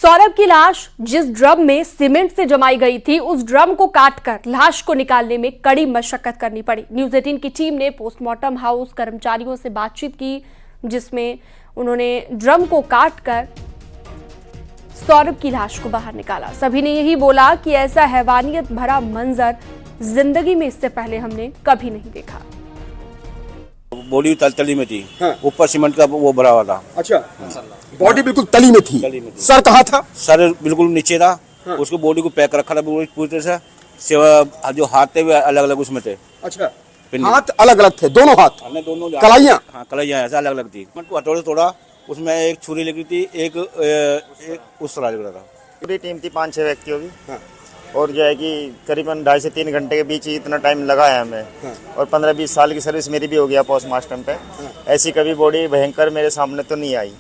सौरभ की लाश जिस ड्रम में सीमेंट से जमाई गई थी, उस ड्रम को काटकर लाश को निकालने में कड़ी मशक्कत करनी पड़ी। न्यूज 18 की टीम ने पोस्टमार्टम हाउस कर्मचारियों से बातचीत की, जिसमें उन्होंने ड्रम को काटकर सौरभ की लाश को बाहर निकाला। सभी ने यही बोला कि ऐसा हैवानियत भरा मंजर जिंदगी में इससे पहले हमने कभी नहीं देखा। बॉडी तली में थी। हाँ। ऊपर सीमेंट का वो भरा हुआ था। अच्छा। बॉडी बिल्कुल तली में थी। सर कहाँ था? सर बिल्कुल नीचे था। हाँ। उसको बॉडी को पैक रखा था पूरी तरह से। जो हाथ थे अलग अलग उसमें थे। अच्छा, हाथ अलग अलग थे, दोनों हाथ? दोनों कलाइयाँ? हाँ, कलाइयाँ ऐसा अलग अलग थी। हथौड़े तोड़ा, उसमें एक छुरी लगी थी, एक उस तरह लग रहा था। पूरी टीम थी 5-6 व्यक्तियों की। हाँ। और जो है कि करीबन 2.5 से 3 घंटे के बीच ही इतना टाइम लगा है हमें। हाँ। और 15-20 साल की सर्विस मेरी भी हो गया पोस्टमार्टम पे। हाँ। ऐसी कभी बॉडी भयंकर मेरे सामने तो नहीं आई।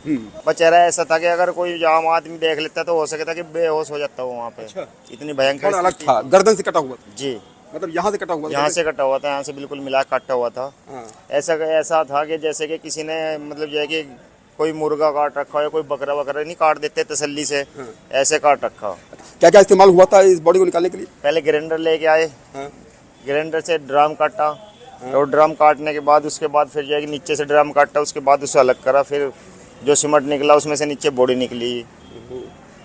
बस चेहरा ऐसा था कि अगर कोई आम आदमी देख लेता तो हो सकता कि बेहोश हो जाता वो वहाँ पे। अच्छा। इतनी भयंकर अलग था। गर्दन से कटा हुआ था? जी, मतलब यहाँ से कटा हुआ था? यहाँ से कटा हुआ था, यहाँ से बिल्कुल मिला काटा हुआ था। ऐसा था कि जैसे कि किसी ने मतलब जो है कि कोई मुर्गा काट रखा है, कोई बकरा वकरा नहीं काट देते तसल्ली से। हाँ। ऐसे काट रखा। क्या क्या इस्तेमाल हुआ था इस बॉडी को निकालने के लिए? पहले ग्राइंडर लेके आए। हाँ। ग्राइंडर से ड्रम काटा। हाँ। और ड्रम काटने के बाद उसके बाद फिर जाएगी नीचे से ड्रम काटा, उसके बाद उसे अलग करा, फिर जो सीमेंट निकला उसमें से नीचे बॉडी निकली।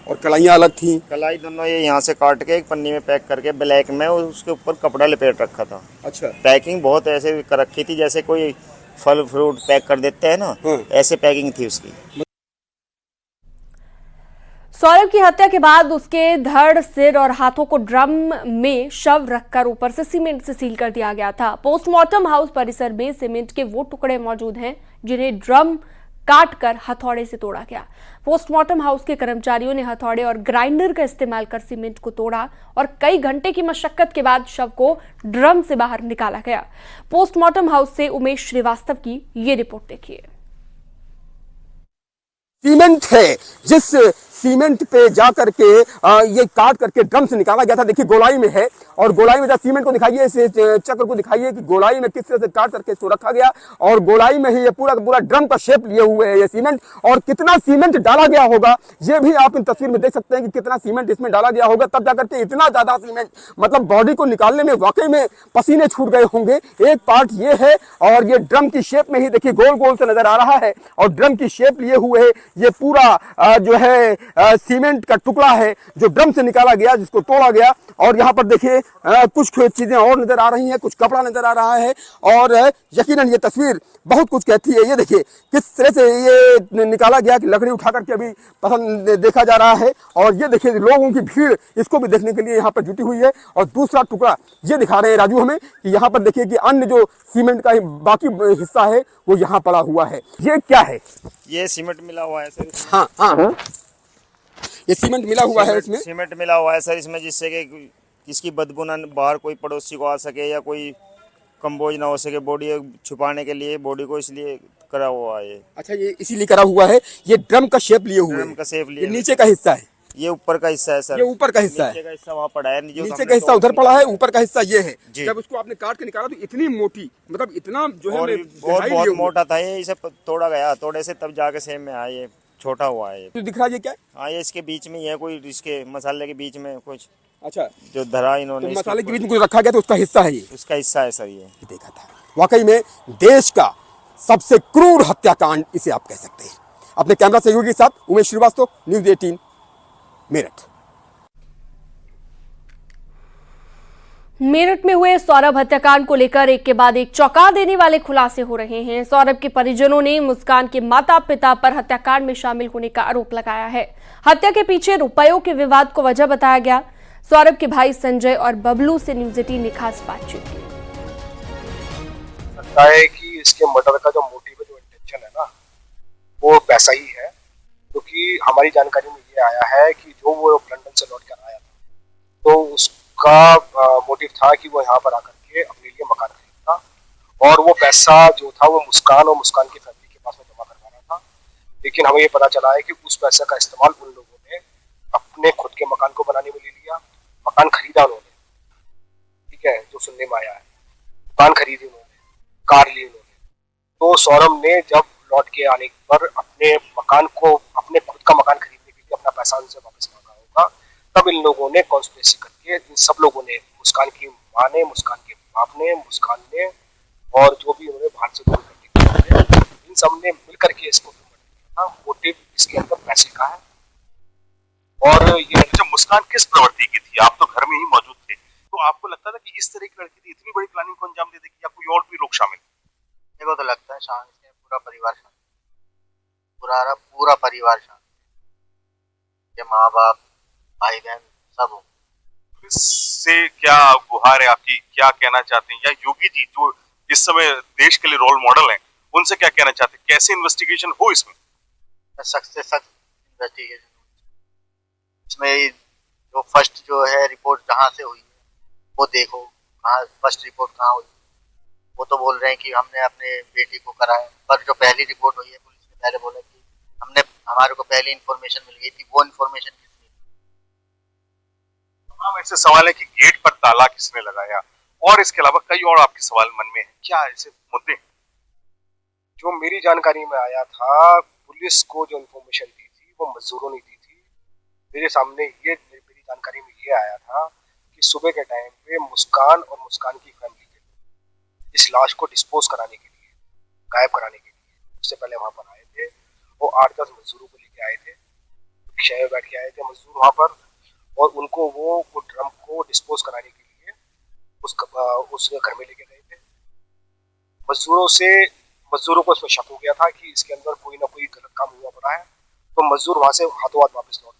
और कलाइयाँ अलग थी? कलाई दोनों ये यहाँ से काट के एक पन्नी में पैक करके ब्लैक में उसके ऊपर कपड़ा लपेट रखा था। अच्छा। पैकिंग बहुत ऐसे कर रखी थी जैसे कोई फल फ्रूट पैक कर देते हैं ना। हाँ। ऐसे पैकिंग थी उसकी। सौरभ की हत्या के बाद उसके धड़, सिर और हाथों को ड्रम में शव रखकर ऊपर से सीमेंट से सील कर दिया गया था। पोस्टमार्टम हाउस परिसर में सीमेंट के वो टुकड़े मौजूद हैं जिन्हें ड्रम काटकर हथौड़े से तोड़ा गया। पोस्टमार्टम हाउस के कर्मचारियों ने हथौड़े और ग्राइंडर का इस्तेमाल कर सीमेंट को तोड़ा और कई घंटे की मशक्कत के बाद शव को ड्रम से बाहर निकाला गया। पोस्टमार्टम हाउस से उमेश श्रीवास्तव की ये रिपोर्ट देखिए। सीमेंट है, जिस सीमेंट पे जा करके ये काट करके ड्रम से निकाला गया था। देखिए गोलाई में है, और गोलाई में जब सीमेंट को दिखाइए, इस चक्र को दिखाइए कि गोलाई में किस तरह से काट करके इसको रखा गया, और गोलाई में ही ये पूरा पूरा ड्रम का शेप लिए हुए है ये सीमेंट। और कितना सीमेंट डाला गया होगा ये भी आप इन तस्वीर में देख सकते हैं कि कितना सीमेंट इसमें डाला गया होगा, तब जाकर के इतना ज्यादा सीमेंट। मतलब बॉडी को निकालने में वाकई में पसीने छूट गए होंगे। एक पार्ट ये है, और ये ड्रम की शेप में ही देखिए गोल गोल से नजर आ रहा है, और ड्रम की शेप लिए हुए है। ये पूरा जो है सीमेंट का टुकड़ा है जो ड्रम से निकाला गया, जिसको तोड़ा गया। और यहाँ पर देखिए कुछ चीजें और नजर आ रही हैं, कुछ कपड़ा नजर आ रहा है, और यकीनन ये तस्वीर बहुत कुछ कहती है। ये देखिए किस तरह से ये निकाला गया कि लकड़ी उठा करके अभी पसंद देखा जा रहा है। और ये देखिए लोगों की भीड़ इसको भी देखने के लिए यहाँ पर जुटी हुई है। और दूसरा टुकड़ा ये दिखा रहे हैं राजू हमें कि यहाँ पर देखिए कि अन्य जो सीमेंट का बाकी हिस्सा है वो यहाँ पड़ा हुआ है। ये क्या है? ये सीमेंट मिला हुआ है सर। हाँ हाँ, ये सीमेंट मिला हुआ है इसमें? सीमेंट मिला हुआ है सर इसमें, जिससे कि इसकी बदबू ना बाहर कोई पड़ोसी को आ सके या कोई कंबोज ना हो सके, बॉडी छुपाने के लिए बॉडी को इसलिए करा हुआ है। अच्छा, ये इसीलिए करा हुआ है। ये ड्रम का शेप लिए हुए, ड्रम का शेप लिए। नीचे का हिस्सा है, ये ऊपर का हिस्सा है सर। ये ऊपर का हिस्सा है, नीचे का हिस्सा वहाँ पड़ा है, नीचे का हिस्सा उधर पड़ा है, ऊपर का हिस्सा ये है। जब उसको आपने काट के निकाला तो इतनी मोटी, मतलब इतना जो है बहुत मोटा था ये, इसे तोड़ा गया, तोड़े से तब जाके सेम में आया, ये छोटा हुआ है। तो दिख रहा है ये क्या है? हाँ, ये इसके बीच में है, कोई इसके मसाले के बीच में कुछ। अच्छा, जो धरा इन्होंने तो मसाले के बीच में कुछ रखा गया तो उसका हिस्सा है ये? उसका हिस्सा है सर ये। देखा था वाकई में देश का सबसे क्रूर हत्याकांड इसे आप कह सकते हैं। अपने कैमरा सहयोगी के साथ उमेश श्रीवास्तव, न्यूज 18 मेरठ। मेरठ में हुए सौरभ हत्याकांड को लेकर एक के बाद एक चौंका देने वाले खुलासे हो रहे हैं। सौरभ के परिजनों ने मुस्कान के माता पिता पर हत्याकांड में शामिल होने का आरोप लगाया है। हत्या के पीछे रुपयों के विवाद को वजह बताया गया। सौरभ के भाई संजय और बबलू से न्यूज 18 ने खास बातचीत की। लगता है कि इसके मर्डर का जो मोटिव है, जो इंटेंशन है ना, वो पैसा ही है। क्योंकि हमारी जानकारी में ये आया है कि जो वो लंदन से लौट कर आया था, तो उसका मोटिव था कि वो यहाँ पर आकर के अपने लिए मकान खरीदता, और वो पैसा जो था वो मुस्कान और मुस्कान की फैमिली के पास में जमा करवाना था। लेकिन हमें ये पता चला है कि उस पैसे का इस्तेमाल उन लोगों ने अपने खुद के मकान को बनाने में ले लिया। मकान खरीदा उन्होंने, ठीक है, जो सुनने में आया है, मकान खरीदी उन्होंने, कार ली उन्होंने। तो सौरभ ने जब लौट के आने पर अपने मकान को, अपने खुद का मकान खरीदने के लिए अपना पैसा उनसे वापस मांगा होगा। तब इन लोगों ने कॉन्स्पिरेसी करके, इन सब लोगों ने, मुस्कान की माँ ने, मुस्कान के बाप ने, मुस्कान ने, और जो भी उन्होंने बाहर से दूर करने के लिए, इन सब ने मिलकर के इसको किया। मोटिव इसके अंदर पैसे का है। और ये जब मुस्कान किस प्रवृत्ति की थी? आप तो घर में ही मौजूद थे, तो आपको लगता था कि इस तरह की लड़की थी इतनी बड़ी प्लानिंग को अंजाम दे देगी, या कोई और भी लोग शामिल? मेरे को तो लगता है शाम इसमें पूरा परिवार शामिल, पूरा परिवार शामिल, माँ बाप, भाई बहन सब हो। इससे क्या गुहार है आपकी, क्या कहना चाहते हैं? या योगी जी जो इस समय देश के लिए रोल मॉडल हैं, उनसे क्या कहना चाहते हैं? कैसे इन्वेस्टिगेशन हो इसमें? सख्त से सख्त इन्वेस्टिगेशन, इसमें जो फर्स्ट जो है रिपोर्ट जहाँ से हुई है वो देखो, कहाँ फर्स्ट रिपोर्ट कहाँ हुई। वो तो बोल रहे हैं कि हमने अपने बेटी को कराया, पर जो पहली रिपोर्ट हुई है पुलिस ने पहले बोला कि हमारे को पहले इन्फॉर्मेशन मिल गई थी, वो इन्फॉर्मेशन किसने? तमाम ऐसे सवाल है कि गेट पर ताला किसने लगाया, और इसके अलावा कई और आपके सवाल मन में है। क्या ऐसे मुद्दे? जो मेरी जानकारी में आया था, पुलिस को जो इन्फॉर्मेशन दी थी वो मजदूरों ने दी थी। मेरे सामने ये मेरी जानकारी में ये आया था कि सुबह के टाइम पे मुस्कान और मुस्कान की फैमिली के लोग इस लाश को डिस्पोज कराने के लिए, गायब कराने के लिए उससे पहले वहां पर आए थे। वो 8-10 मजदूरों को लेके आए थे, रिक्शा में बैठ के आए थे मजदूर वहां पर, और उनको वो ड्रम को डिस्पोज कराने के लिए उस घर में लेके गए थे। मजदूरों को इसमें शक हो गया था कि इसके अंदर कोई ना कोई गलत काम हुआ पड़ा है, तो मजदूर वहां से हाथों हाथ वापस लौट